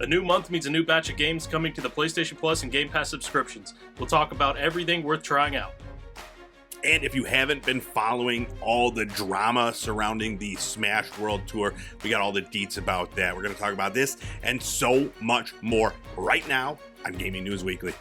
A new month means a new batch of games coming to the PlayStation Plus and Game Pass subscriptions. We'll talk about everything worth trying out. And if you haven't been following all the drama surrounding the Smash World Tour, we got all the deets about that. We're going to talk about this and so much more right now on Gaming News Weekly.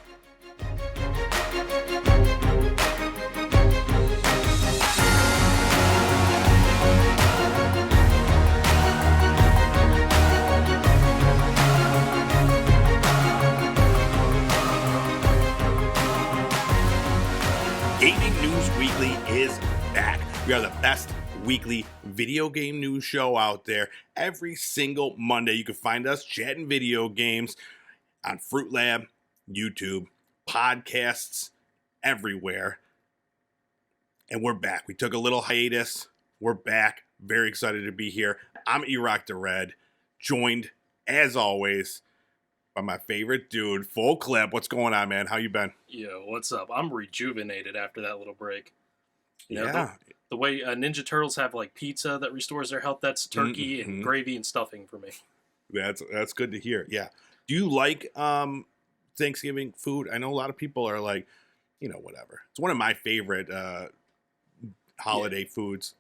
Gaming News Weekly is back. We are the best weekly video game news show out there. Every single Monday, you can find us chatting video games on Fruit Lab, YouTube, podcasts, everywhere. And we're back. We took a little hiatus. We're back. Very excited to be here. I'm Erock the Red, joined, as always, by my favorite dude, Full Clip. What's going on, man? How you been? Yo, what's up? I'm rejuvenated after that little break. Yeah. The way Ninja Turtles have like pizza that restores their health, that's turkey and gravy and stuffing for me. That's good to hear. Yeah. Do you like Thanksgiving food? I know a lot of people are like, whatever. It's one of my favorite holiday foods.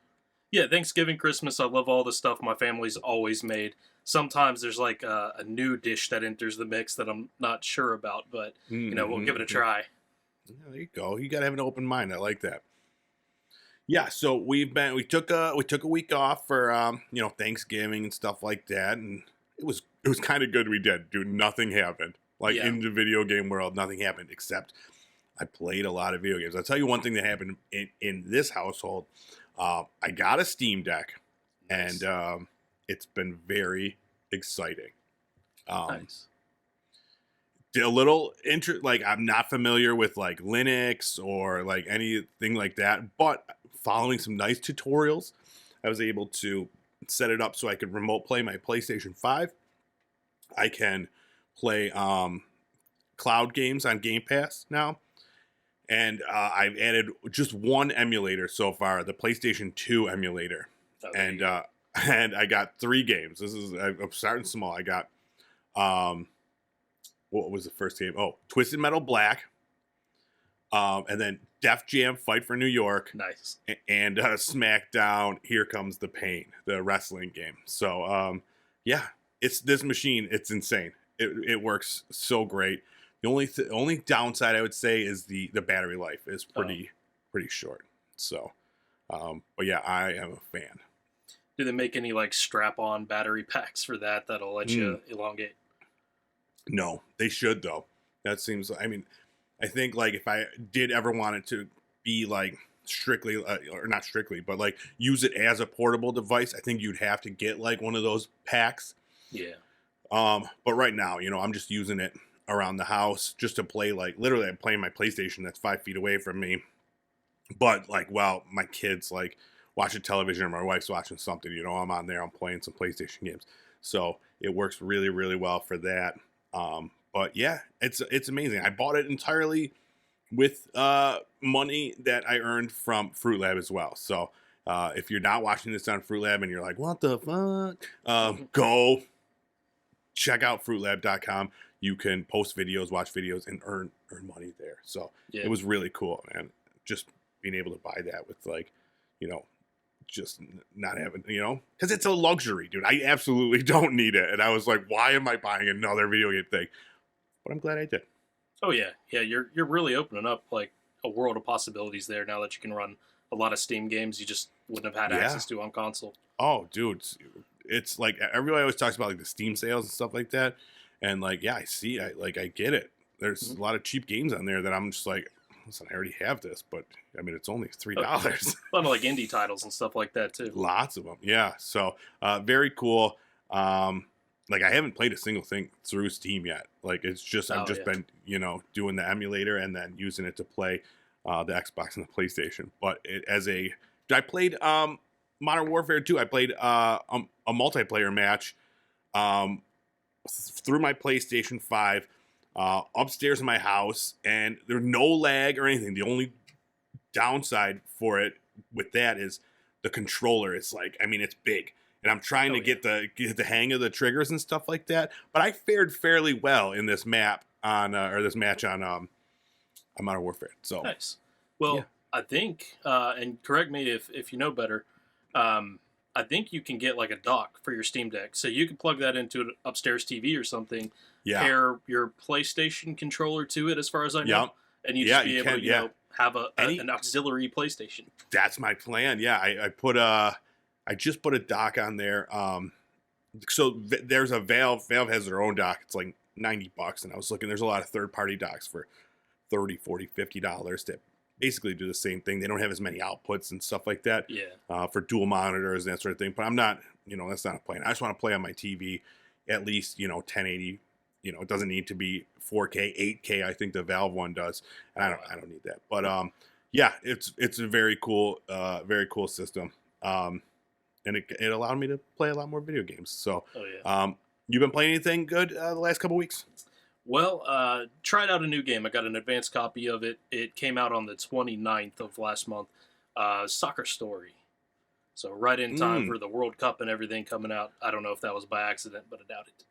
Yeah, Thanksgiving, Christmas, I love all the stuff my family's always made. Sometimes there's like a new dish that enters the mix that I'm not sure about, but we'll give it a try. Yeah, there you go. You gotta have an open mind. I like that. Yeah, so we took a week off for Thanksgiving and stuff like that, and it was kind of good. We did, dude. Nothing happened. In the video game world, nothing happened except I played a lot of video games. I'll tell you one thing that happened in this household. I got a Steam Deck, nice. And it's been very exciting. Nice. A little I'm not familiar with like Linux or like anything like that, but following some nice tutorials, I was able to set it up so I could remote play my PlayStation 5. I can play cloud games on Game Pass now. And I've added just one emulator so far, the PlayStation 2 emulator. Okay. And I got 3 games. I'm starting small. I got, what was the first game? Oh, Twisted Metal Black. And then Def Jam Fight for New York. Nice. And SmackDown Here Comes the Pain, the wrestling game. So, this machine, it's insane. It works so great. The only downside I would say is the battery life is pretty short. So, but yeah, I am a fan. Do they make any like strap-on battery packs for that'll let you elongate? No, they should though. That seems. I mean, I think like if I did ever want it to be like strictly or not strictly, but like use it as a portable device, I think you'd have to get like one of those packs. Yeah. But right now, I'm just using it around the house just to play, like literally I'm playing my PlayStation that's 5 feet away from me, but like while my kids like watching television or my wife's watching something, I'm on there, I'm playing some PlayStation games, so it works really, really well for that. But yeah, it's amazing. I bought it entirely with money that I earned from Fruit Lab as well. So if you're not watching this on Fruit Lab and you're like, what the fuck, go check out fruitlab.com. You can post videos, watch videos, and earn money there. So It was really cool, man. Just being able to buy that with just not having, because it's a luxury, dude. I absolutely don't need it. And I was like, why am I buying another video game thing? But I'm glad I did. Oh yeah. Yeah, you're really opening up like a world of possibilities there now that you can run a lot of Steam games you just wouldn't have had access to on console. Oh, dude. It's like everybody always talks about like the Steam sales and stuff like that. And like, yeah, I get it. There's a lot of cheap games on there that I'm just like, listen, I already have this, but I mean, it's only $3. A lot of like indie titles and stuff like that too. Lots of them. Yeah. So, very cool. Like I haven't played a single thing through Steam yet. Like it's just, I've just been, doing the emulator and then using it to play, the Xbox and the PlayStation. But I played, Modern Warfare 2. I played, a multiplayer match, through my PlayStation 5 upstairs in my house, and there's no lag or anything. The only downside for it with that is the controller is like, I mean, it's big. and I'm trying to get the hang of the triggers and stuff like that. But I fared fairly well in this map on or this match on Modern Warfare. So nice. Well, yeah. I think, and correct me if you know better. I think you can get like a dock for your Steam Deck, so you can plug that into an upstairs TV or something. Yeah. Pair your PlayStation controller to it, as far as I know, and you just be able to know, have an auxiliary PlayStation. That's my plan. Yeah, I just put a dock on there. So there's a Valve. Valve has their own dock. It's like $90, and I was looking. There's a lot of third-party docks for $30, $40, $50 that basically do the same thing. They don't have as many outputs and stuff like that. Yeah. For dual monitors and that sort of thing. But I'm not. That's not a plan. I just want to play on my TV, at least 1080. It doesn't need to be 4K, 8K. I think the Valve one does. And I don't need that. But yeah, it's a very cool system. And it allowed me to play a lot more video games. So, you've been playing anything good the last couple weeks? Well, tried out a new game. I got an advanced copy of it. It came out on the 29th of last month. Soccer Story. So right in time for the World Cup and everything coming out. I don't know if that was by accident, but I doubt it.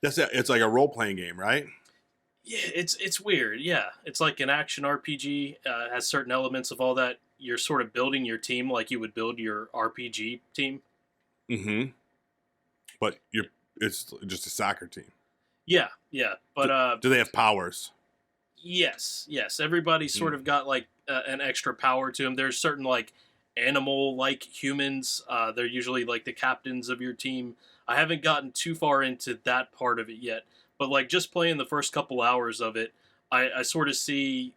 It's like a role-playing game, right? Yeah, it's weird. Yeah, it's like an action RPG. Has certain elements of all that. You're sort of building your team like you would build your RPG team. Mm-hmm. But it's just a soccer team. Yeah. But do they have powers? Yes. Everybody's sort of got like an extra power to them. There's certain like animal-like humans. They're usually like the captains of your team. I haven't gotten too far into that part of it yet, but like just playing the first couple hours of it, I sort of see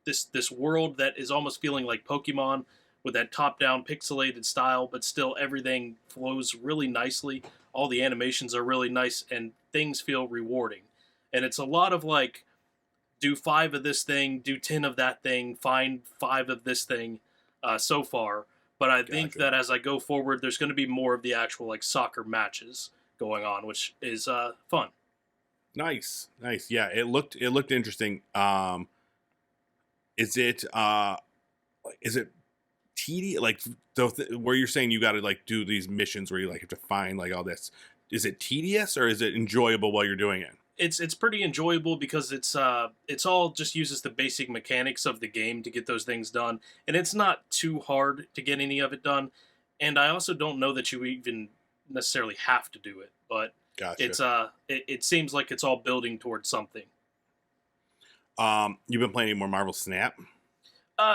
this world that is almost feeling like Pokemon with that top-down pixelated style, but still everything flows really nicely. All the animations are really nice, and things feel rewarding. And it's a lot of like, do 5 of this thing, do 10 of that thing, find 5 of this thing so far. But I think that as I go forward, there's going to be more of the actual like soccer matches going on, which is fun. Nice. Yeah, it looked interesting. Is it tedious? Like where you're saying you got to like do these missions where you like have to find like all this. Is it tedious or is it enjoyable while you're doing it? It's pretty enjoyable because it's all just uses the basic mechanics of the game to get those things done, and it's not too hard to get any of it done. And I also don't know that you even necessarily have to do it, but it's it seems like it's all building towards something. You've been playing any more Marvel Snap?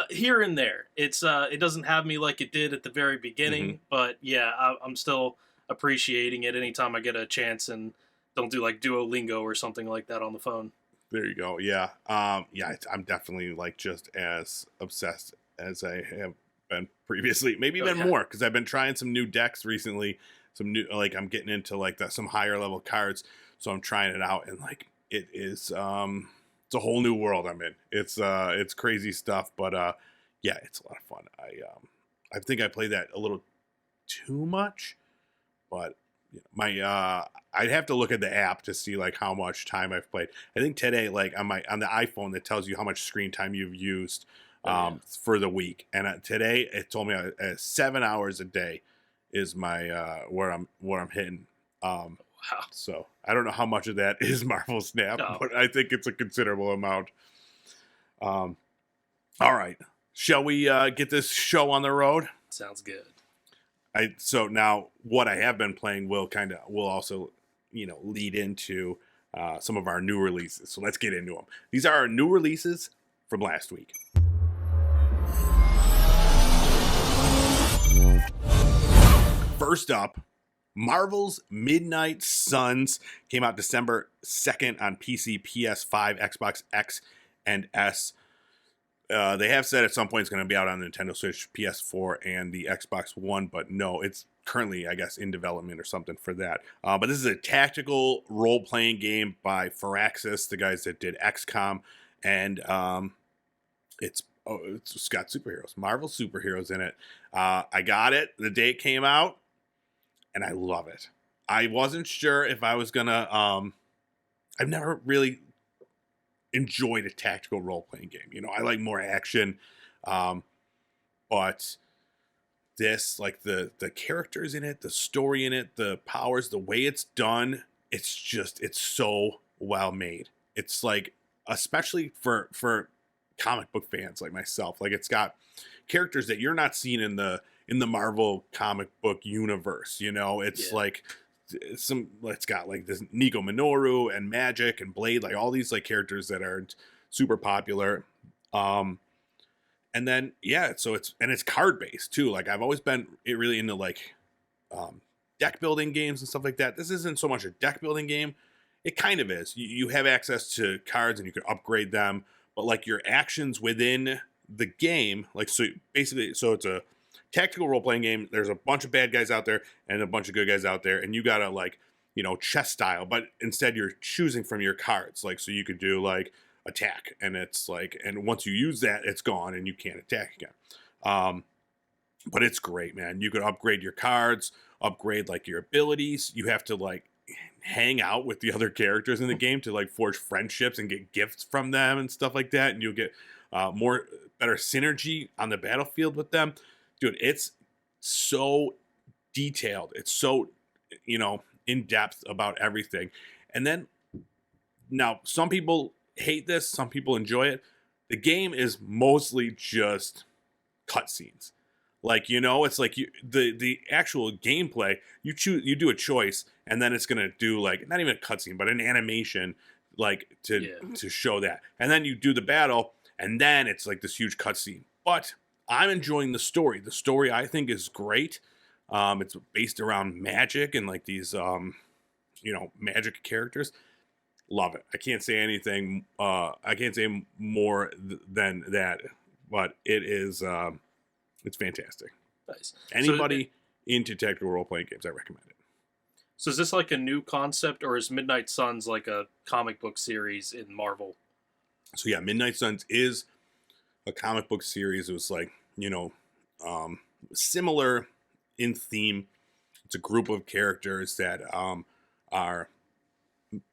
Here and there. It's it doesn't have me like it did at the very beginning, but yeah, I'm still appreciating it anytime I get a chance and don't do like Duolingo or something like that on the phone. There you go. Yeah. I'm definitely like just as obsessed as I have been previously. Maybe even more because I've been trying some new decks recently. Some new, like I'm getting into like some higher level cards, so I'm trying it out, and like it is, it's a whole new world I'm in. It's crazy stuff, but yeah, it's a lot of fun. I think I played that a little too much, but I'd have to look at the app to see like how much time I've played. I think today, like on the iPhone, that tells you how much screen time you've used for the week. And today it told me 7 hours a day is my where I'm hitting. Wow. So I don't know how much of that is Marvel Snap, but I think it's a considerable amount. All right, shall we get this show on the road? Sounds good. So now what I have been playing will also, lead into some of our new releases. So let's get into them. These are our new releases from last week. First up, Marvel's Midnight Suns came out December 2nd on PC, PS5, Xbox X and S. They have said at some point it's going to be out on the Nintendo Switch, PS4, and the Xbox One, but no, it's currently, I guess, in development or something for that. But this is a tactical role-playing game by Firaxis, the guys that did XCOM, and it's got superheroes, Marvel superheroes in it. I got it the day it came out, and I love it. I wasn't sure if I was going to... I've never really enjoyed a tactical role-playing game. I like more action, but this, like the characters in it, the story in it, the powers, the way it's done, it's so well made. It's like, especially for comic book fans like myself, like it's got characters that you're not seeing in the Marvel comic book universe. You know, it's like it's got like this Nico Minoru and Magic and Blade, like all these like characters that aren't super popular. And then so it's card based too. Like I've always been really into like deck building games and stuff like that. This isn't so much a deck building game. It kind of is. You have access to cards and you can upgrade them, but like your actions within the game, like so basically, so it's a tactical role playing game. There's a bunch of bad guys out there and a bunch of good guys out there, and you gotta like, you know, chess style, but instead you're choosing from your cards. Like so you could do like attack, and it's like, and once you use that, it's gone and you can't attack again. But it's great, man. You could upgrade your cards, upgrade like your abilities. You have to like hang out with the other characters in the game to like forge friendships and get gifts from them and stuff like that, and you'll get better synergy on the battlefield with them. Dude, it's so detailed. It's so, you know, in depth about everything. And then now some people hate this, some people enjoy it. The game is mostly just cutscenes. Like, you know, it's like the actual gameplay, you do a choice, and then it's gonna do like not even a cutscene, but an animation, like to show that, and then you do the battle, and then it's like this huge cutscene. But I'm enjoying the story. The story I think is great. It's based around magic and like these you know, magic characters. Love it. I can't say anything. I can't say more than that. But it is. It's fantastic. Nice. Anybody into tactical role playing games, I recommend it. So is this like a new concept, or is Midnight Suns like a comic book series in Marvel? So yeah, Midnight Suns is a comic book series. It was like, you know, similar in theme. It's a group of characters that are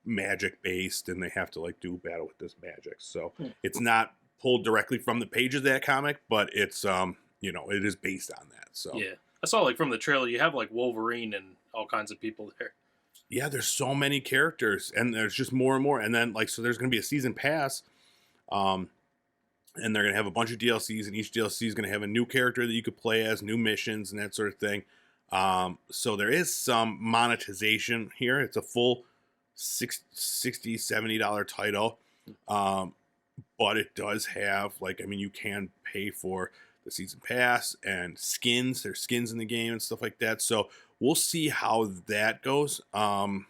magic based, and they have to like do battle with this magic. So it's not pulled directly from the page of that comic, but it's you know, it is based on that. So yeah, I saw like from the trailer, you have like Wolverine and all kinds of people there. Yeah, there's so many characters, and there's just more and more. And then like, so there's going to be a season pass, and they're going to have a bunch of DLCs, and each DLC is going to have a new character that you could play as, new missions, and that sort of thing. So there is some monetization here. It's a full $60, $70 title. But it does have, like, I mean, you can pay for the season pass and skins. There's skins in the game and stuff like that. So we'll see how that goes. But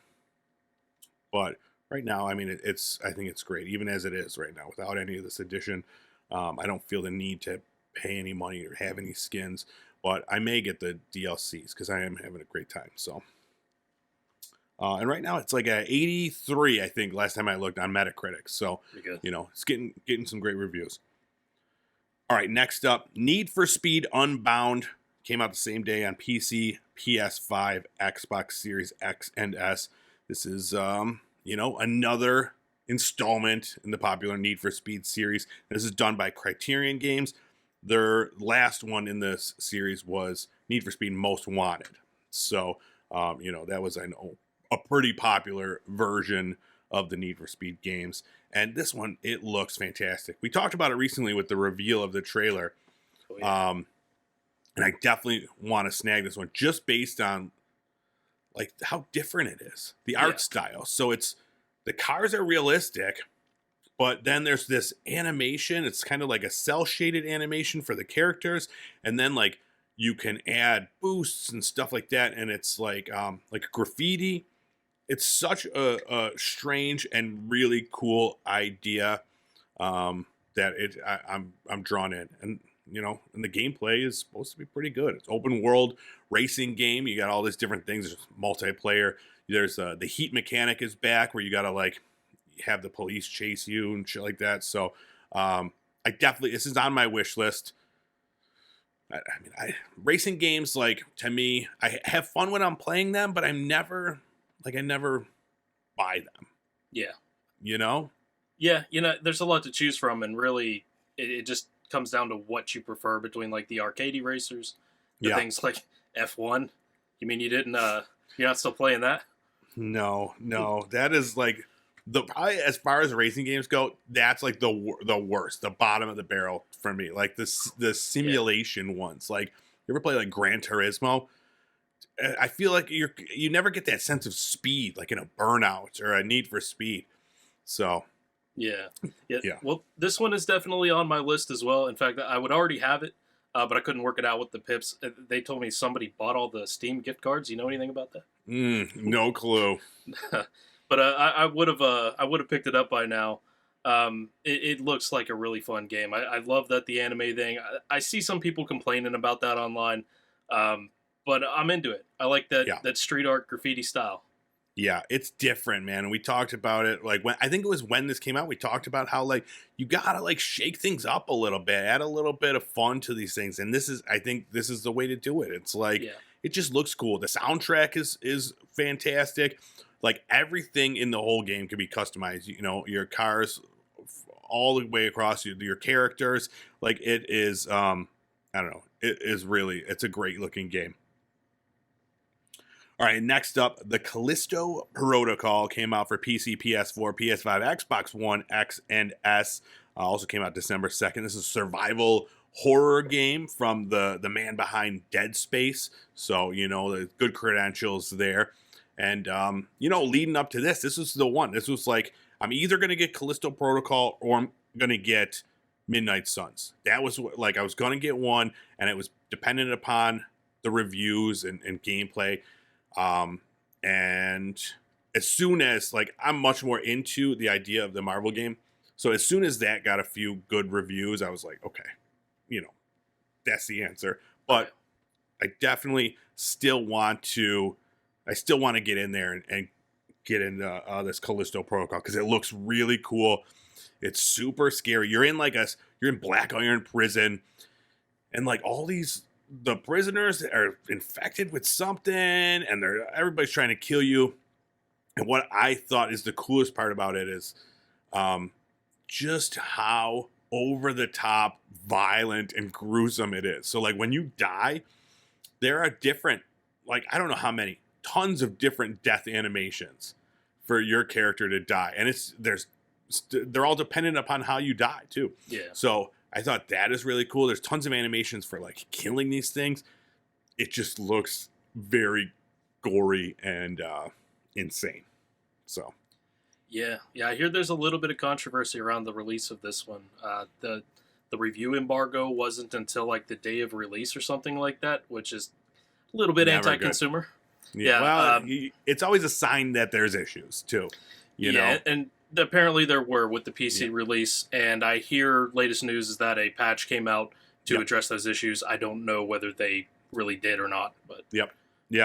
right now, I mean, I think it's great, even as it is right now, without any of this addition. I don't feel the need to pay any money or have any skins, but I may get the DLCs because I am having a great time. So, and right now it's like a 83, I think, last time I looked on Metacritic. So, you know, it's getting some great reviews. All right, next up, Need for Speed Unbound came out the same day on PC, PS5, Xbox Series X and S. This is, you know, another installment in the popular Need for Speed series. This is done by Criterion Games. Their last one in this series was Need for Speed Most Wanted. So, you know, that was, I know, a pretty popular version of the Need for Speed games. And this one, it looks fantastic. We talked about it recently with the reveal of the trailer. Oh, yeah. And I definitely want to snag this one just based on like how different it is. The art style. So the cars are realistic, but then there's this animation. It's kind of like a cell shaded animation for the characters. And then like you can add boosts and stuff like that. And it's like graffiti. It's such a strange and really cool idea that I'm drawn in. And, you know, and the gameplay is supposed to be pretty good. It's open world racing game. You got all these different things. There's multiplayer. There's the heat mechanic is back where you got to like have the police chase you and shit like that. So this is on my wish list. I mean, racing games, like, to me, I have fun when I'm playing them, but I never buy them. Yeah. You know? Yeah, you know, there's a lot to choose from, and really, it just comes down to what you prefer between, like, the arcadey racers, The Yeah. things like F1. You mean you didn't? You're not still playing that? No, that is like probably as far as racing games go, that's like the worst, the bottom of the barrel for me. Like the Yeah. simulation ones. Like you ever play like Gran Turismo? I feel like you never get that sense of speed, like in a Burnout or a Need for Speed. So Yeah. Yeah. yeah, Well, this one is definitely on my list as well. In fact, I would already have it, but I couldn't work it out with the pips. They told me somebody bought all the Steam gift cards. You know anything about that? no clue. But I would have picked it up by now. It looks like a really fun game. I love that the anime thing. I see some people complaining about that online, but I'm into it. I like Yeah. that street art graffiti style. Yeah, it's different, man. We talked about it like when I think it was when this came out. We talked about how like you gotta like shake things up a little bit, add a little bit of fun to these things, and I think this is the way to do it. It's like Yeah. it just looks cool. The soundtrack is fantastic. Like everything in the whole game can be customized. You know, your cars all the way across your characters. Like it is, I don't know. It is really it's a great looking game. All right, next up, the Callisto Protocol came out for PC, PS4, PS5, Xbox One, X, and S. Also came out December 2nd. This is a survival horror game from the man behind Dead Space. So, you know, the good credentials there. And, you know, leading up to this was the one. This was like, I'm either going to get Callisto Protocol or I'm going to get Midnight Suns. That was like, I was going to get one, and it was dependent upon the reviews and gameplay. And as soon as like I'm much more into the idea of the Marvel game, so as soon as that got a few good reviews, I was like, okay, you know, that's the answer. But I definitely still want to get in there and get into this Callisto Protocol because it looks really cool. It's super scary. You're in Black Iron prison, and like all the prisoners are infected with something, and everybody's trying to kill you. And what I thought is the coolest part about it is just how over the top violent and gruesome it is. So like when you die, there are different, like I don't know how many, tons of different death animations for your character to die, and they're all dependent upon how you die too. Yeah. So I thought that is really cool. There's tons of animations for like killing these things. It just looks very gory and insane. So Yeah. I hear there's a little bit of controversy around the release of this one. The review embargo wasn't until like the day of release or something like that, which is a little bit Never anti-consumer. yeah, well, it's always a sign that there's issues too. You know, and apparently there were with the PC release, and I hear latest news is that a patch came out to address those issues. I don't know whether they really did or not, but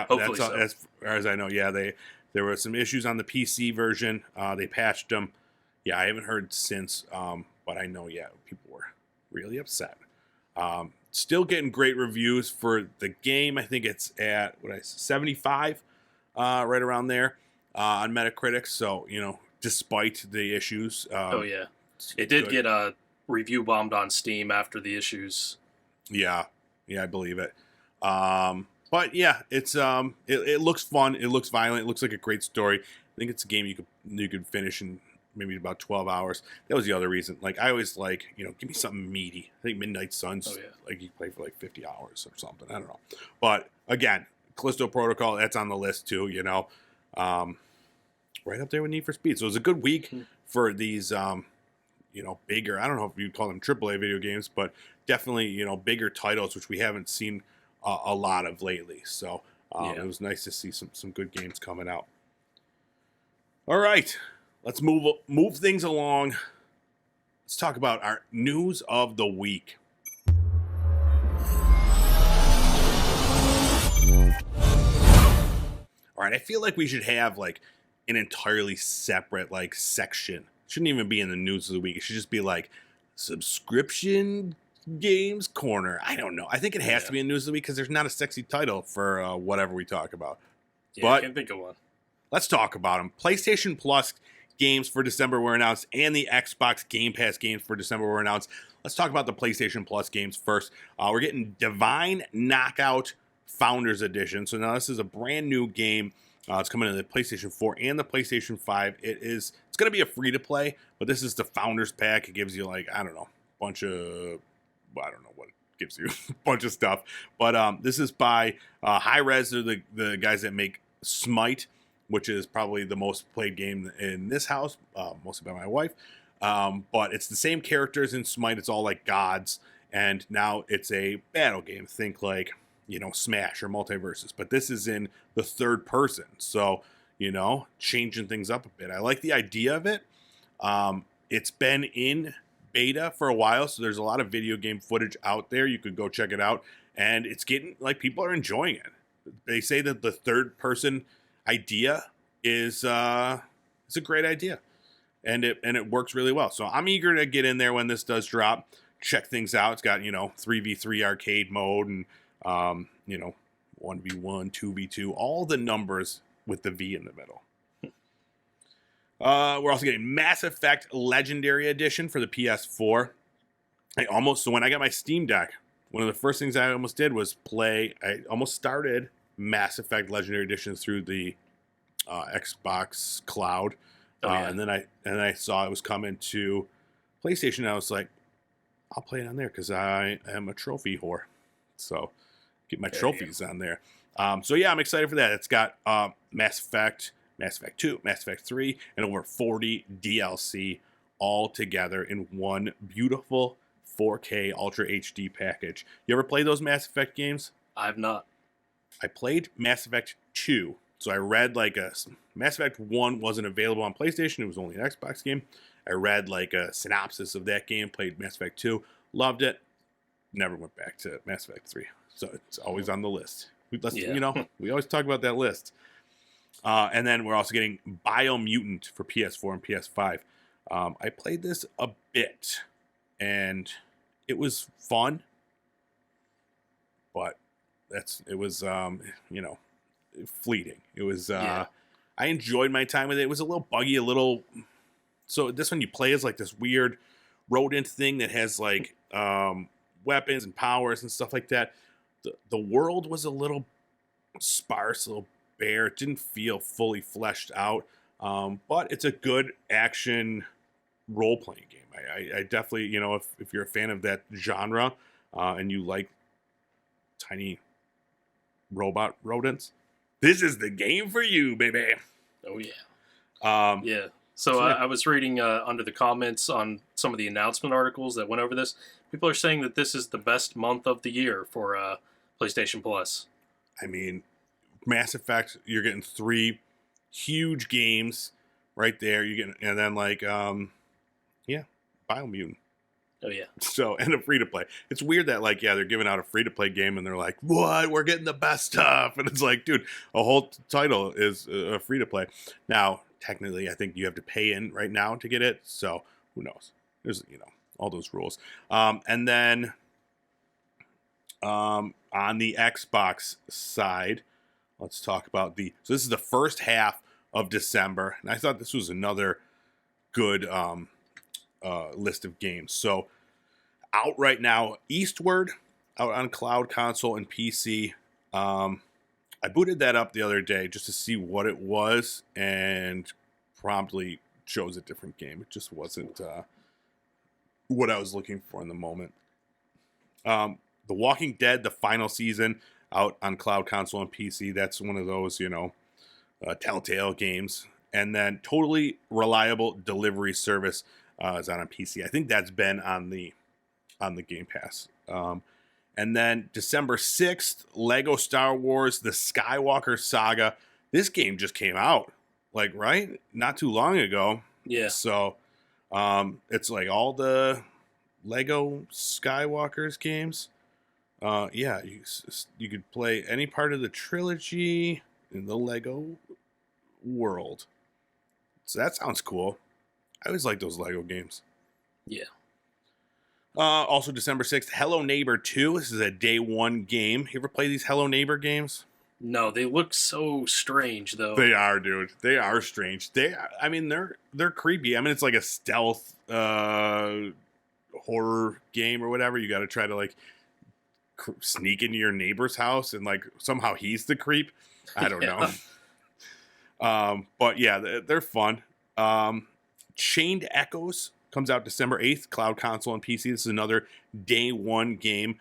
hopefully so. As far as I know. Yeah, there were some issues on the PC version. They patched them. Yeah, I haven't heard since, but I know people were really upset. Still getting great reviews for the game. I think it's at 75, right around there on Metacritic. So you know, despite the issues, it did get a review bombed on Steam after the issues. Yeah, I believe it. But yeah, it's it looks fun. It looks violent. It looks like a great story. I think it's a game you could finish in maybe about 12 hours. That was the other reason. Like I always like, you know, give me something meaty. I think Midnight Suns, like you play for like 50 hours or something. I don't know. But again, Callisto Protocol, that's on the list too, you know. Right up there with Need for Speed. So it was a good week for these you know, bigger, I don't know if you'd call them AAA video games, but definitely, you know, bigger titles, which we haven't seen a lot of lately. So it was nice to see some good games coming out. All right, let's move things along. Let's talk about our news of the week. All right, I feel like we should have like an entirely separate like section. Shouldn't even be in the news of the week. It should just be like subscription games corner. I don't know. I think it has to be in news of the week because there's not a sexy title for whatever we talk about. Yeah, I can't think of one. Let's talk about them. PlayStation Plus games for December were announced, and the Xbox Game Pass games for December were announced. Let's talk about the PlayStation Plus games first. We're getting Divine Knockout Founders Edition. So now this is a brand new game. It's coming to the PlayStation 4 and the PlayStation 5. It's going to be a free-to-play, but this is the Founders Pack. It gives you, like, I don't know, a bunch of, I don't know what it gives you, a bunch of stuff. But this is by Hi-Rez. They're the guys that make Smite, which is probably the most played game in this house, mostly by my wife. But it's the same characters in Smite. It's all like gods, and now it's a battle game. Think like, you know, Smash or Multiverses, but this is in the third person. So, you know, changing things up a bit. I like the idea of it. It's been in beta for a while, so there's a lot of video game footage out there. You could go check it out, and it's getting, like, people are enjoying it. They say that the third person idea is a great idea, and it works really well. So I'm eager to get in there when this does drop, check things out. It's got, you know, 3v3 arcade mode, and you know, 1v1, 2v2, all the numbers with the V in the middle. We're also getting Mass Effect Legendary Edition for the PS4. So when I got my Steam Deck, one of the first things I almost did was I almost started Mass Effect Legendary Edition through the Xbox Cloud. And then I saw it was coming to PlayStation, and I was like, I'll play it on there because I am a trophy whore. So get my trophies on there. So yeah, I'm excited for that. It's got Mass Effect 2, Mass Effect 3, and over 40 DLC all together in one beautiful 4K Ultra HD package. You ever play those Mass Effect games? I've not. I played Mass Effect 2. So I read like Mass Effect 1 wasn't available on PlayStation. It was only an Xbox game. I read like a synopsis of that game, played Mass Effect 2, loved it. Never went back to Mass Effect 3. So it's always on the list. You know, we always talk about that list. And then we're also getting Biomutant for PS4 and PS5. I played this a bit, and it was fun, but it was you know, fleeting. It was I enjoyed my time with it. It was a little buggy, so this one you play as like this weird rodent thing that has like weapons and powers and stuff like that. The world was a little sparse, a little bare. It didn't feel fully fleshed out, but it's a good action role-playing game. I definitely, you know, if you're a fan of that genre and you like tiny robot rodents, this is the game for you, baby. Oh yeah. Yeah. So I was reading under the comments on some of the announcement articles that went over this. People are saying that this is the best month of the year for PlayStation Plus. I mean, Mass Effect, you're getting 3 huge games right there. And then like, Biomutant. Oh yeah. So, and a free to play. It's weird that like, they're giving out a free to play game and they're like, what? We're getting the best stuff. And it's like, dude, a whole title is a free to play. Now, technically, I think you have to pay in right now to get it. So who knows? There's, you know, all those rules. And then on the Xbox side, let's talk about so this is the first half of December. And I thought this was another good list of games. So out right now, Eastward, out on cloud, console, and PC. I booted that up the other day just to see what it was, and promptly chose a different game. It just wasn't what I was looking for in the moment. The Walking Dead, the final season, out on cloud, console, and PC. That's one of those, you know, Telltale games. And then Totally Reliable Delivery Service is out on PC. I think that's been on the Game Pass. And then December 6th, Lego Star Wars, The Skywalker Saga. This game just came out, like, right? Not too long ago. Yeah. So it's like all the Lego Skywalkers games. Yeah, you could play any part of the trilogy in the Lego world. So that sounds cool. I always like those Lego games. Yeah. Also, December 6th, Hello Neighbor 2. This is a day one game. You ever play these Hello Neighbor games? No, they look so strange though. They are, dude. They are strange. I mean, they're creepy. I mean, it's like a stealth horror game or whatever. You got to try to like sneak into your neighbor's house and like somehow he's the creep. I don't know. But yeah, they're fun. Chained Echoes comes out December 8th, cloud console and PC. This is another day one game.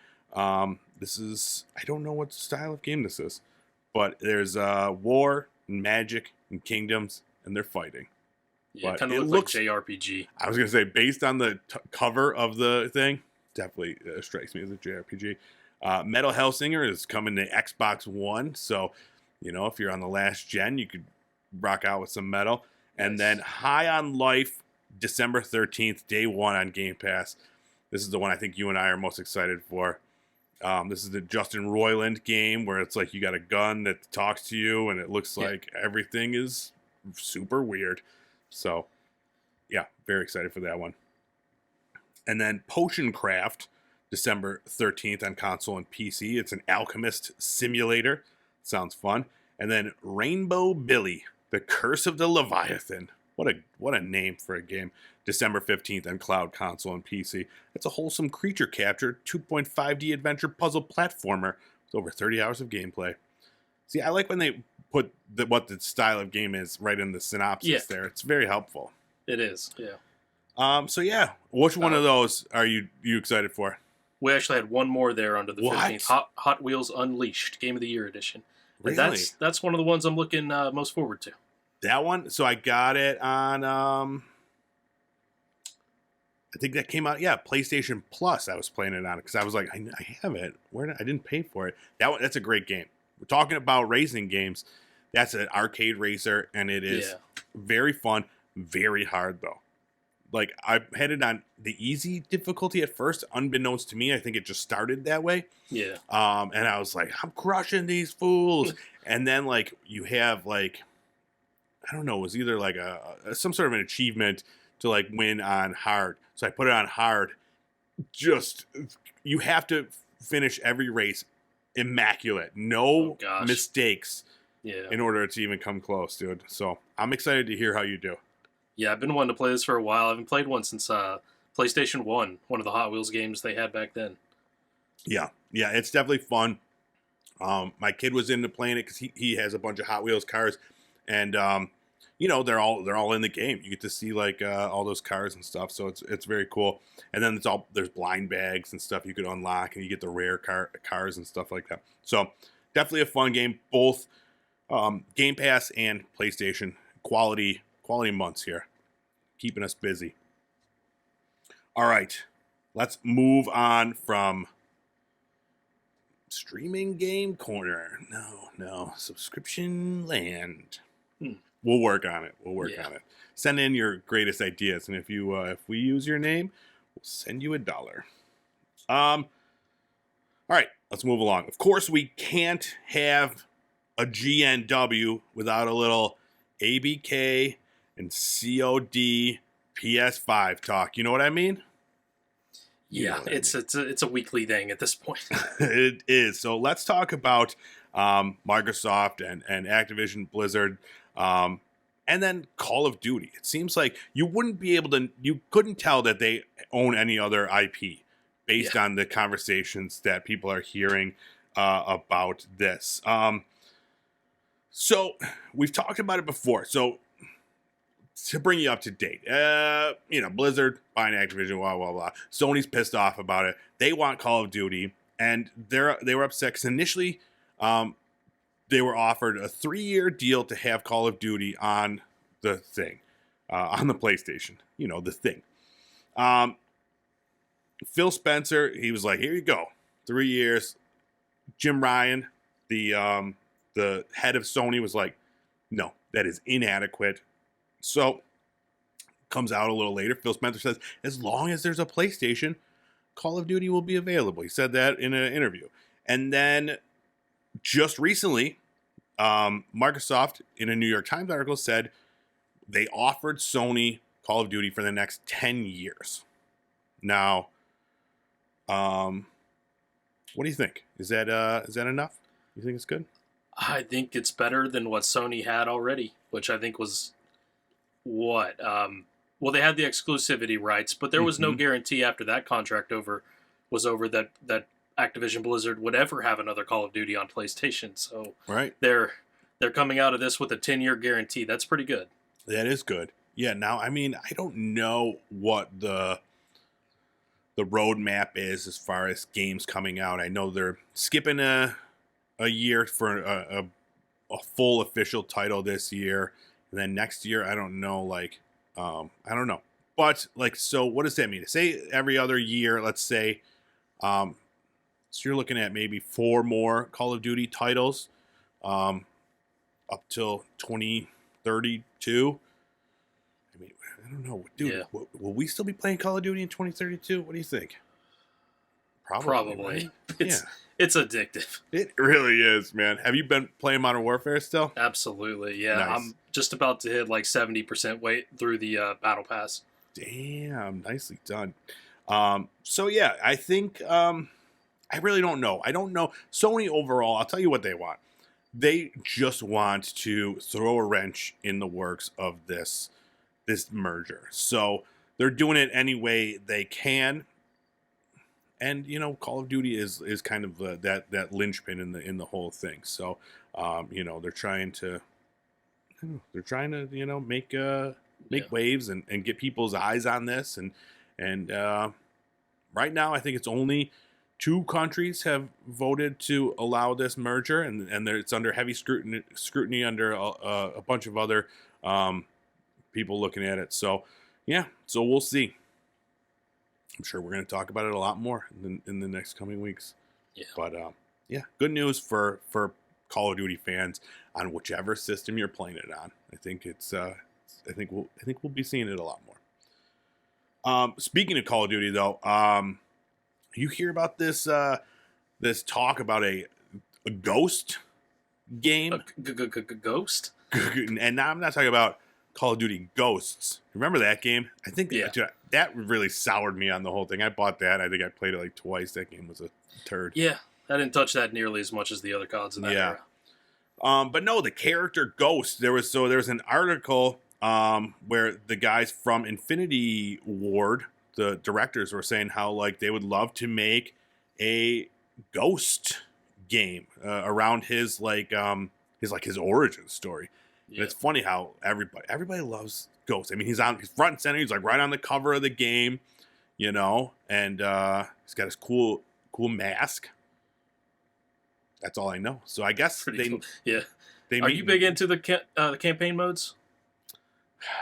This is, I don't know what style of game this is, but there's war and magic and kingdoms, and they're fighting. Yeah, it kind of looks like JRPG. I was going to say, based on the cover of the thing, definitely strikes me as a JRPG. Metal Hellsinger is coming to Xbox One, so, you know, if you're on the last gen, you could rock out with some Metal. And then High on Life, December 13th, day one on Game Pass. This is the one I think you and I are most excited for. This is the Justin Roiland game where it's like you got a gun that talks to you and it looks like everything is super weird. So, yeah, very excited for that one. And then Potion Craft, December 13th on console and PC. It's an alchemist simulator. Sounds fun. And then Rainbow Billy, The Curse of the Leviathan. What a name for a game. December 15th on cloud console and PC. It's a wholesome creature capture 2.5D adventure puzzle platformer with over 30 hours of gameplay. See, I like when they put what the style of game is right in the synopsis there. It's very helpful. It is, yeah. So yeah, which one of those are you excited for? We actually had one more there under the 15th. Hot Wheels Unleashed, Game of the Year edition. Really? That's one of the ones I'm looking most forward to. That one? So I got it on, I think that came out, PlayStation Plus. I was playing it on it because I was like, I have it. I didn't pay for it. That's a great game. We're talking about racing games. That's an arcade racer, and it is very fun, very hard, though. Like, I had it on the easy difficulty at first, unbeknownst to me. I think it just started that way. Yeah. And I was like, I'm crushing these fools. And then, like, you have, like, I don't know, it was either like some sort of an achievement to like win on hard. So I put it on hard. Just, you have to finish every race immaculate. No mistakes in order to even come close, dude. So I'm excited to hear how you do. Yeah, I've been wanting to play this for a while. I haven't played one since PlayStation 1, one of the Hot Wheels games they had back then. Yeah, it's definitely fun. My kid was into playing it because he has a bunch of Hot Wheels cars. And you know, they're all in the game. You get to see like all those cars and stuff, so it's very cool. And then there's blind bags and stuff you could unlock, and you get the rare cars and stuff like that. So definitely a fun game. Both Game Pass and PlayStation quality months here, keeping us busy. All right, let's move on from streaming game corner. No, subscription land. We'll work on it. On it. Send in your greatest ideas, and if we use your name, we'll send you $1. All right, let's move along. Of course, we can't have a GNW without a little ABK and COD PS5 talk. You know what I mean? Yeah, it's a weekly thing at this point. It is. So let's talk about Microsoft and Activision Blizzard, and then Call of Duty. It seems like you couldn't tell that they own any other IP based on the conversations that people are hearing about this. So we've talked about it before. So to bring you up to date, Blizzard buying Activision, blah, blah, blah. Sony's pissed off about it. They want Call of Duty, and they were upset because initially they were offered a 3-year deal to have Call of Duty on the thing, on the PlayStation, the thing. Phil Spencer, he was like, here you go, 3 years. Jim Ryan, the head of Sony, was like, no, that is inadequate. So, comes out a little later, Phil Spencer says, as long as there's a PlayStation, Call of Duty will be available. He said that in an interview. And then, just recently, Microsoft, in a New York Times article, said they offered Sony Call of Duty for the next 10 years. Now, what do you think? Is that enough? You think it's good? I think it's better than what Sony had already, which I think was what. Well, they had the exclusivity rights, but there was no Hmm. guarantee after that contract was over that Activision Blizzard would ever have another Call of Duty on PlayStation. So Right. they're coming out of this with a 10-year guarantee. That's pretty good. That is good. Yeah. Now, I mean, I don't know what the roadmap is as far as games coming out. I know they're skipping a year for a full official title this year, and then next year I don't know. Like, I don't know. But like, so what does that mean? Say every other year, let's say. So you're looking at maybe 4 more Call of Duty titles, um, up till 2032. I mean, I don't know, dude. Yeah. Will we still be playing Call of Duty in 2032? What do you think? Probably. Probably. Right? It's Yeah, it's addictive. it really is, man. Have you been playing Modern Warfare still? Absolutely. Yeah. Nice. I'm just about to hit like 70% weight through the battle pass. Damn, nicely done. So yeah, I think I really don't know. I don't know. Sony overall, I'll tell you what they want. They just want to throw a wrench in the works of this merger. So they're doing it any way they can. And you know, Call of Duty is kind of that linchpin in the whole thing. So you know, they're trying to you know make Yeah. waves and get people's eyes on this and right now I think it's only 2 countries have voted to allow this merger and it's under heavy scrutiny under a bunch of other people looking at it. So yeah, so we'll see. I'm sure we're going to talk about it a lot more in the next coming weeks. Yeah. But yeah, good news for Call of Duty fans on whichever system you're playing it on. I think I think we'll be seeing it a lot more. Speaking of Call of Duty, though, you hear about this this talk about a Ghost game, Ghost? and now I'm not talking about Call of Duty Ghosts. Remember that game? I think Yeah. dude, that really soured me on the whole thing. I bought that. I think I played it like twice. That game was a turd. Yeah. I didn't touch that nearly as much as the other CODs in that Yeah. era. But no, the character Ghost. There was an article where the guys from Infinity Ward, the directors, were saying how like they would love to make a Ghost game around his his origin story. And Yeah. it's funny how everybody loves Ghost. I mean, he's front and center. He's like right on the cover of the game, you know, and he's got his cool mask. That's all I know. So I guess Pretty cool. Yeah. they Are you big into the campaign modes?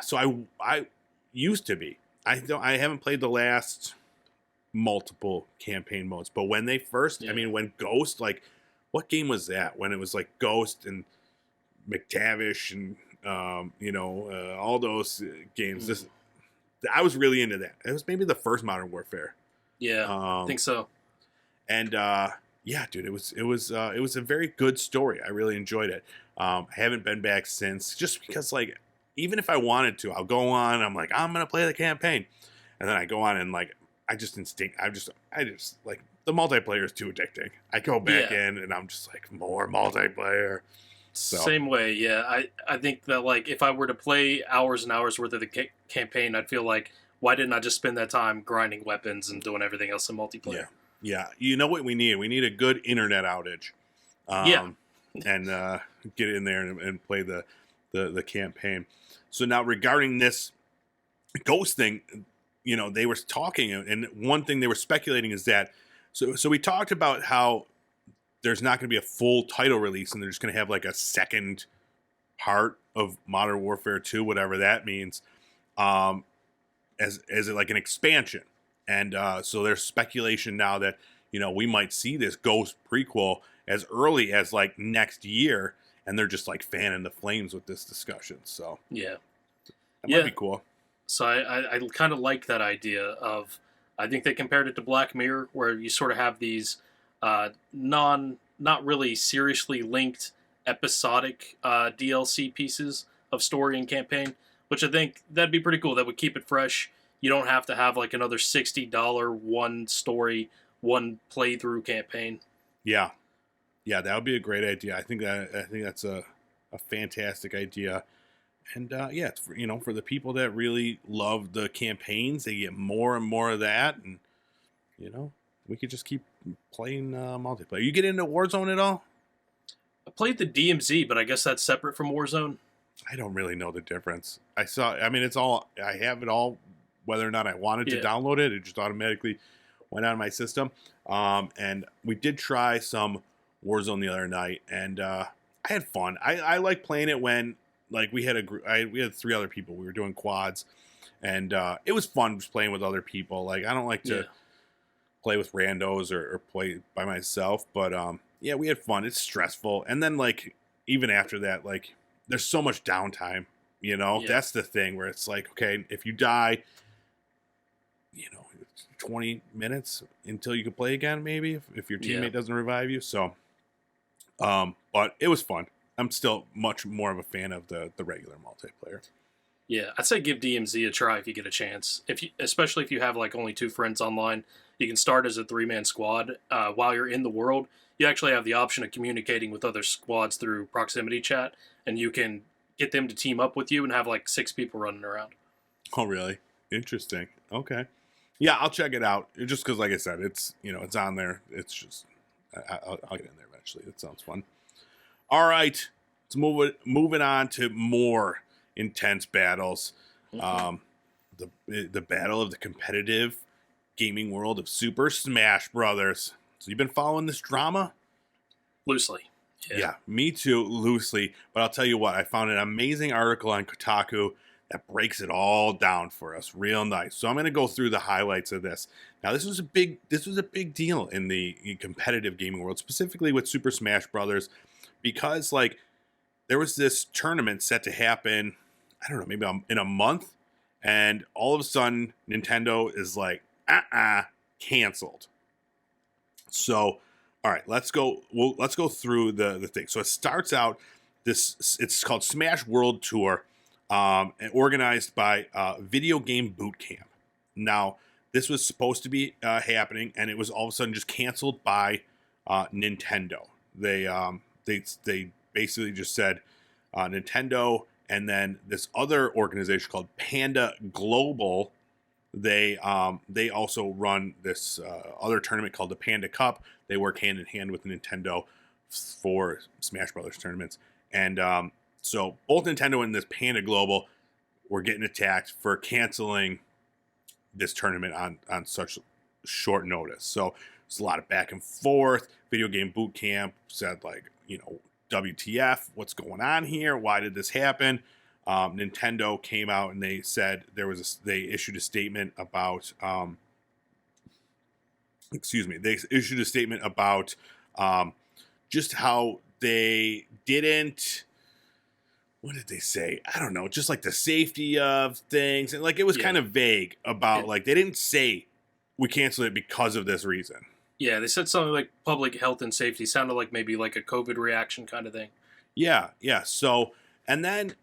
So I used to be. I haven't played the last multiple campaign modes, but when they first, Yeah. I mean, when Ghost, like, what game was that? When it was like Ghost and McTavish and you know all those games. This I was really into that. It was maybe the first Modern Warfare. Yeah. I think so. And yeah, dude, it was a very good story. I really enjoyed it. I haven't been back since, just because like even if I wanted to, I'll go on. I'm like I'm gonna play the campaign, and then I go on and like I just like the multiplayer is too addicting. I go back Yeah. in and I'm just like more multiplayer. So. Same way, yeah. I think that like if I were to play hours and hours worth of the campaign, I'd feel like why didn't I just spend that time grinding weapons and doing everything else in multiplayer? Yeah. You know what we need? We need a good internet outage. Yeah. And get in there and play the campaign. So now regarding this Ghost thing, you know, they were talking, and one thing they were speculating is that so we talked about how there's not going to be a full title release, and they're just going to have like a second part of Modern Warfare 2, whatever that means, as like an expansion. And so there's speculation now that, you know, we might see this Ghost prequel as early as like next year, and they're just like fanning the flames with this discussion. So Yeah. that Yeah. might be cool. So I kind of like that idea of, I think they compared it to Black Mirror, where you sort of have these not really seriously linked episodic DLC pieces of story and campaign, which I think that'd be pretty cool. That would keep it fresh. You don't have to have like another $60 one story, one playthrough campaign. Yeah. Yeah, that would be a great idea. I think that's a fantastic idea. And yeah, it's for, for the people that really love the campaigns, they get more and more of that, and you know, we could just keep playing multiplayer. You get into Warzone at all? I played the DMZ, but I guess that's separate from Warzone. I don't really know the difference. I mean, it's all, I have it all, whether or not I wanted to Yeah, download it, it just automatically went on my system. And we did try some Warzone the other night, and I had fun. I like playing it when, like, we had a group, we had 3 other people. We were doing quads, and it was fun just playing with other people. Like, I don't like to yeah, play with randos or play by myself, but yeah, we had fun. It's stressful, and then like even after that, like there's so much downtime. yeah, That's the thing where it's like, okay, if you die, it's 20 minutes until you can play again, maybe if your yeah. teammate doesn't revive you. So, but it was fun. I'm still much more of a fan of the regular multiplayer. Yeah, I'd say give DMZ a try if you get a chance. Especially if you have like only 2 friends online, you can start as a 3-man squad. While you're in the world, you actually have the option of communicating with other squads through proximity chat, and you can get them to team up with you and have like 6 people running around. Oh, really? Interesting. Okay. Yeah, I'll check it out. Just because, like I said, it's it's on there. It's just I'll get in there eventually. That sounds fun. All right, let's moving on to more intense battles. Mm-hmm. The battle of the competitive gaming world of Super Smash Brothers. So you've been following this drama? Loosely. Yeah, me too, loosely. But I'll tell you what, I found an amazing article on Kotaku that breaks it all down for us, real nice. So I'm going to go through the highlights of this. Now, this was a big deal in the competitive gaming world, specifically with Super Smash Brothers, because like there was this tournament set to happen, I don't know, maybe in a month, and all of a sudden Nintendo is like, canceled. So, all right, let's go. Let's go through the thing. So it starts out. It's called Smash World Tour, and organized by Video Game Boot Camp. Now, this was supposed to be happening, and it was all of a sudden just canceled by Nintendo. They basically just said Nintendo, and then this other organization called Panda Global. They also run this other tournament called the Panda Cup. They work hand in hand with Nintendo for Smash Brothers tournaments, and so both Nintendo and this Panda Global were getting attacked for canceling this tournament on such short notice. So it's a lot of back and forth. Video Game Boot Camp said like, WTF, what's going on here? Why did this happen? Nintendo came out and they said they issued a statement about they issued a statement about just how they didn't, what did they say? I don't know, just like the safety of things, and like it was kind of vague about like they didn't say we canceled it because of this reason. Yeah, they said something like public health and safety. Sounded like maybe like a COVID reaction kind of thing. Yeah. So, and then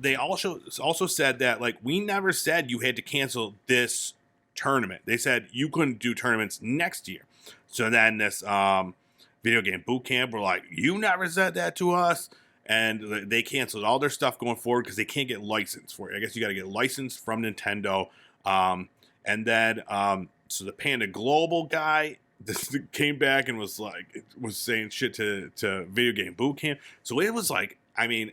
they also said that like we never said you had to cancel this tournament. They said you couldn't do tournaments next year. So then this Video Game Boot Camp were like, you never said that to us, and they canceled all their stuff going forward because they can't get licensed for it. I guess you got to get licensed from Nintendo. And then so the Panda Global guy came back and was saying shit to Video Game Boot Camp. So it was like, I mean,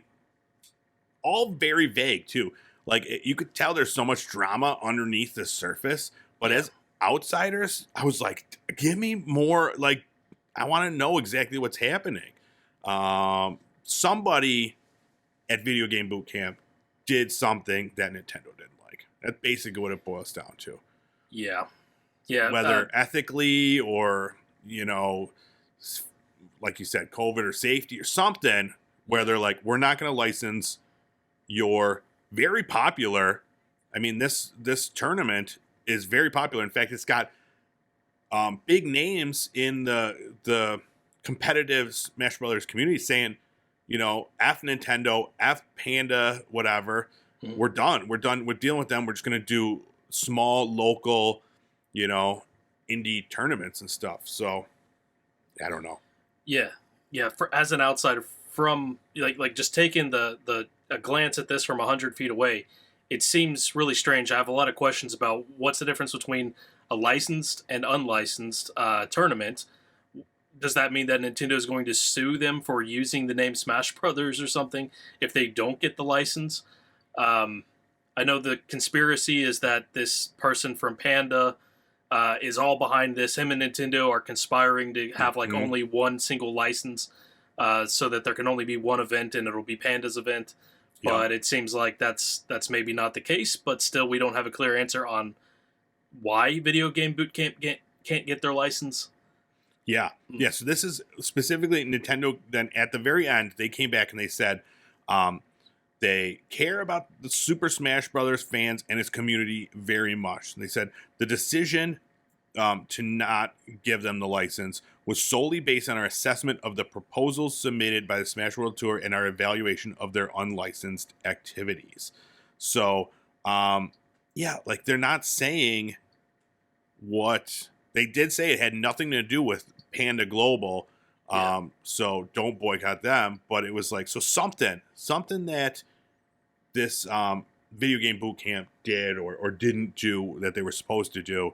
all very vague too. Like you could tell there's so much drama underneath the surface, but as outsiders, I was like, give me more. Like, I want to know exactly what's happening. Somebody at Video Game Boot Camp did something that Nintendo didn't like. That's basically what it boils down to. Yeah. Whether ethically or, like you said, COVID or safety or something, where they're like, we're not going to license your very popular. I mean, this tournament is very popular. In fact, it's got big names in the competitive Smash Brothers community saying, F Nintendo, F Panda, whatever. Mm-hmm. We're done. We're done with dealing with them. We're just going to do small, local, indie tournaments and stuff. So, I don't know. Yeah. Yeah, as an outsider, from like just taking the a glance at this from 100 feet away, it seems really strange. I have a lot of questions about what's the difference between a licensed and unlicensed tournament. Does that mean that Nintendo is going to sue them for using the name Smash Brothers or something if they don't get the license? Um, I know the conspiracy is that this person from Panda is all behind this. Him and Nintendo are conspiring to have like Mhm. only one single license, so that there can only be one event and it'll be Panda's event. Yep. But it seems like that's maybe not the case. But still, we don't have a clear answer on why Video Game Boot Camp can't get their license. Yeah. Yeah. So this is specifically Nintendo. Then at the very end, they came back and they said um, they care about the Super Smash Brothers fans and its community very much. And they said the decision to not give them the license was solely based on our assessment of the proposals submitted by the Smash World Tour and our evaluation of their unlicensed activities. So, yeah, like they're not saying what they did say. It had nothing to do with Panda Global. Yeah. So don't boycott them. But it was like, so something that this video game boot camp did or didn't do that they were supposed to do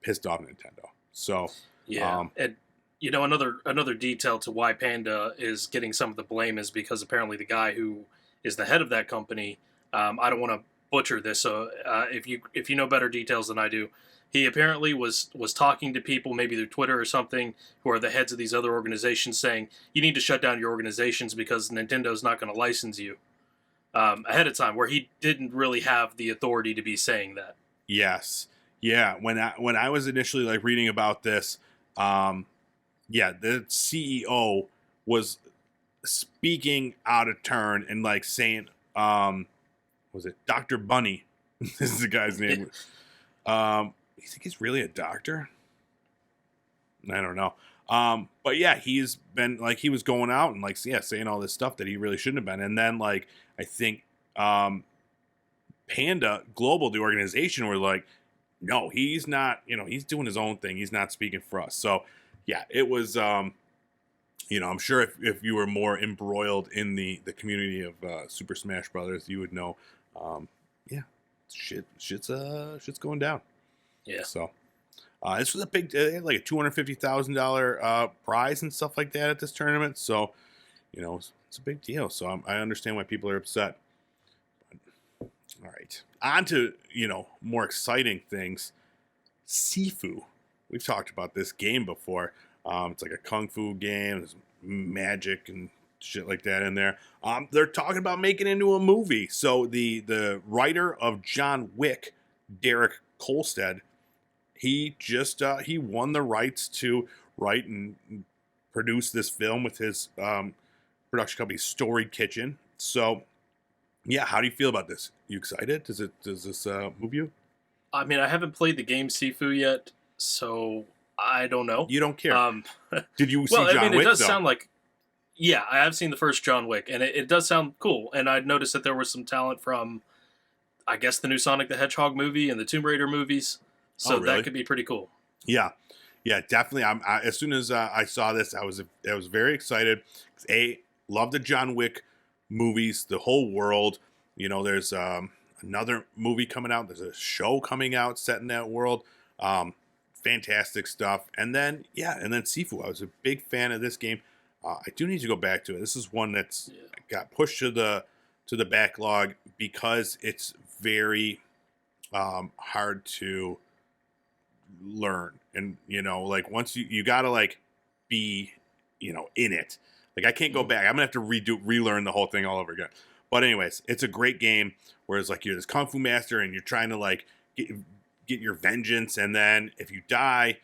pissed off Nintendo. So Yeah, and another detail to why Panda is getting some of the blame is because apparently the guy who is the head of that company, I don't want to butcher this, so if you know better details than I do, he apparently was talking to people maybe through Twitter or something who are the heads of these other organizations, saying you need to shut down your organizations because Nintendo's not going to license you ahead of time, where he didn't really have the authority to be saying that. yes, yeah. When I was initially like reading about this, yeah, the CEO was speaking out of turn and like saying, was it Dr. Bunny? This is the guy's name. You think he's really a doctor? I don't know. But yeah, he's been like he was going out and like yeah, saying all this stuff that he really shouldn't have been. And then like I think Panda Global, the organization, were like, no, he's not, he's doing his own thing. He's not speaking for us. So yeah, it was I'm sure if you were more embroiled in the community of Super Smash Brothers, you would know yeah, shit's going down. Yeah. So this was a big, like a $250,000 prize and stuff like that at this tournament. So, it's a big deal. So I understand why people are upset. But, all right, on to more exciting things. Sifu. We've talked about this game before. It's like a kung fu game. There's magic and shit like that in there. They're talking about making it into a movie. So the writer of John Wick, Derek Kolstad, he just he won the rights to write and produce this film with his production company Story Kitchen. So yeah, how do you feel about this? You excited? Does this move you? I mean, I haven't played the game Sifu yet, so I don't know. You don't care. Um, Did you see well, I John mean, Wick it does though? sound like, yeah, I have seen the first John Wick, and it does sound cool. And I noticed that there was some talent from, I guess, the new Sonic the Hedgehog movie and the Tomb Raider movies, Oh, so really? that could be pretty cool. Yeah, yeah, definitely. As soon as I saw this, I was very excited. Love the John Wick movies, the whole world. There's another movie coming out. There's a show coming out set in that world. Fantastic stuff. And then Sifu. I was a big fan of this game. I do need to go back to it. This is one that's Yeah. got pushed to the backlog because it's very hard to learn. And like once you gotta like be in it. Like I can't go back. I'm gonna have to relearn the whole thing all over again. But anyways, it's a great game. Whereas like you're this kung fu master and you're trying to like get your vengeance, and then if you die,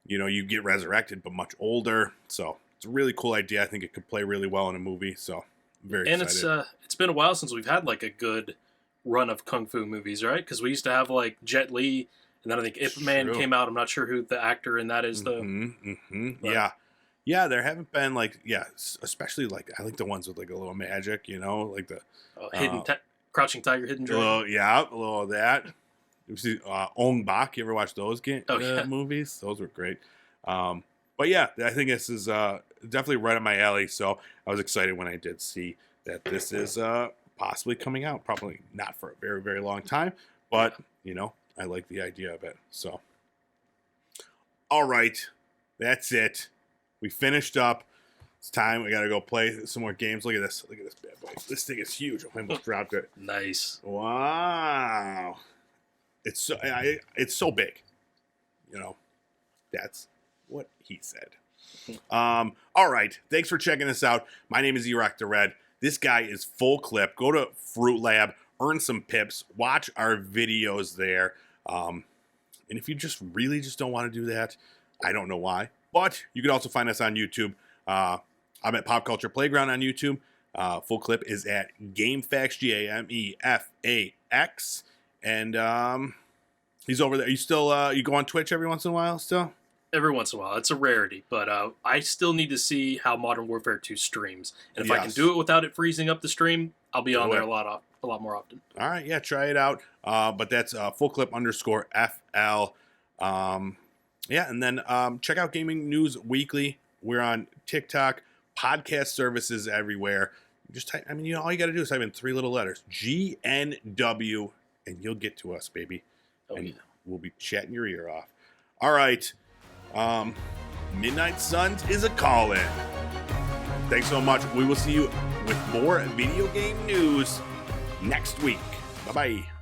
you get resurrected, but much older. So it's a really cool idea. I think it could play really well in a movie. So I'm very And excited. it's been a while since we've had like a good run of kung fu movies, right? Because we used to have like Jet Li, and then I think Ip Man True. came out. I'm not sure who the actor in that is though. But, Yeah. Yeah, there haven't been like especially like I like the ones with like a little magic, like the Hidden Crouching Tiger, Hidden a little, Dragon. yeah, a little of that. You see Ong Bak, you ever watch those Oh yeah, movies? Those were great. But yeah, I think this is definitely right up my alley. So I was excited when I did see that this is possibly coming out. Probably not for a very, very long time, but you know, I like the idea of it. So, all right, that's it. We finished up. It's time. We got to go play some more games. Look at this. Look at this bad boy. This thing is huge. I almost dropped it. Nice. Wow. It's so big. You know, that's what he said. All right. Thanks for checking us out. My name is Erock the Red. This guy is full clip. Go to Fruit Lab, earn some pips, watch our videos there. And if you just really just don't want to do that, I don't know why. But you can also find us on YouTube. I'm at Pop Culture Playground on YouTube. Full clip is at GameFAQs, GameFAX. And he's over there. You still you go on Twitch every once in a while still? Every once in a while. It's a rarity, but I still need to see how Modern Warfare 2 streams. And if I can do it without it freezing up the stream, I'll be on there a lot more often. All right, yeah, try it out. But that's fullclip_FL. Yeah, and then check out Gaming News Weekly. We're on TikTok, podcast services everywhere. Just type, I mean, you know, all you got to do is type in 3 little letters, GNW, and you'll get to us, baby. And we'll be chatting your ear off. All right. Midnight Suns is a call-in. Thanks so much. We will see you with more video game news next week. Bye-bye.